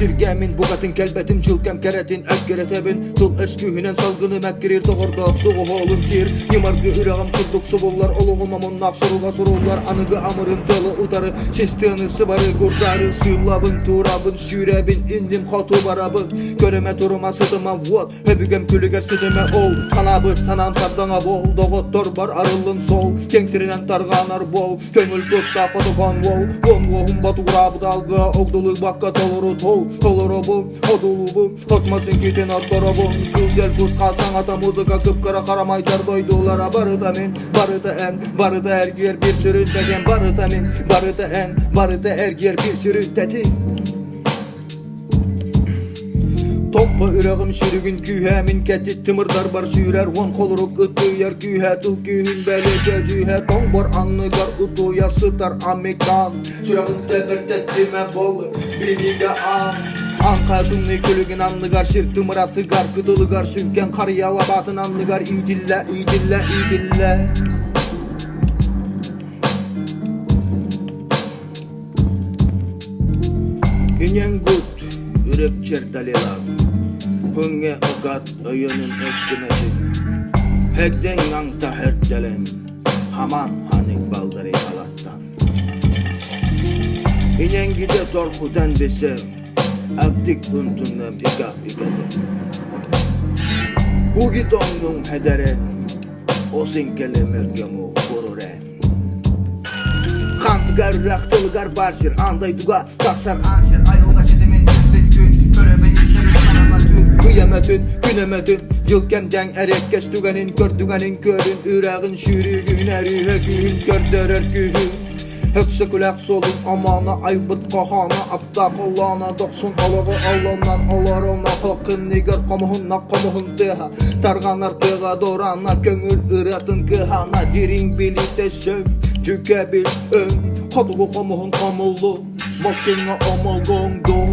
sirgemin bugatın kelbetim çılkem keretin ekkeretebin tıl eskühünen salgını mekkirir doğurdak doğu oğlum kir nimargı ürağım kurduk subullar oluğum amunnak soruga sorullar anıgı amırın tılı utarı sistığını sıvarı kurtarı sığlabın turabın sürebin indim kotu barabın göreme turuma sıdıma vod hebügem külüger sıdıma ol sanabı sanam sardana bol doğuttor bar arılın sol kengsirinen targanar bol köngül tutta fotokon vol vonvohum batu grabı dalga ogdolu bakka toluru toluru bu odulu bu hotmasın kiten artara bu külsel kuz kalsan ata muzika kıpkara karamaydar doydulara barı da men barı da em barı da ergiyer bir sürü degen barı da men barı da em barı da ergiyer bir sürü dedi Tompa ürağım sürügün kühemin ketit tımırdar bar sürer Von koluruk ıttı yer kühe tıl kühün belece cühe Ton bar anlıgar utuya sıtar amikan Sürağın tebir tettime bol biniga an Ankatınlı külügün anlıgar şir tımıratı gar Kıtılıgar sünken kariyala batın anlıgar İdille idille idille İnyen gut yürek çerdalilar Hünge okat ayının eskimesi Hedden yangta herdelen Haman hanik baldari alattan İnen gide torkudan desem Akdik untunnem ikaf ikade Hugi tongun hederen O sinkele mergemu kururen Kantıgar raktılıgar barsir Anday duga taksar ansir Ayolga çedemin gün Körebeyin Kıyametün, günemetün Yılkemden erek kestügenin Kördügenin körün Ürağın şürügün Erühe gün Körderer gühün Hökse kulak solun amana aybıt kahana Apta kollana doksun alağı Allah'ından alarına Hakkın nigar kamuhunna kamuhun teha Targanar teha dorana Köngül ıratın kıhana Dirin bilite söv Tükebil ön Kadulu kamuhun kamullu Makina amal gongdol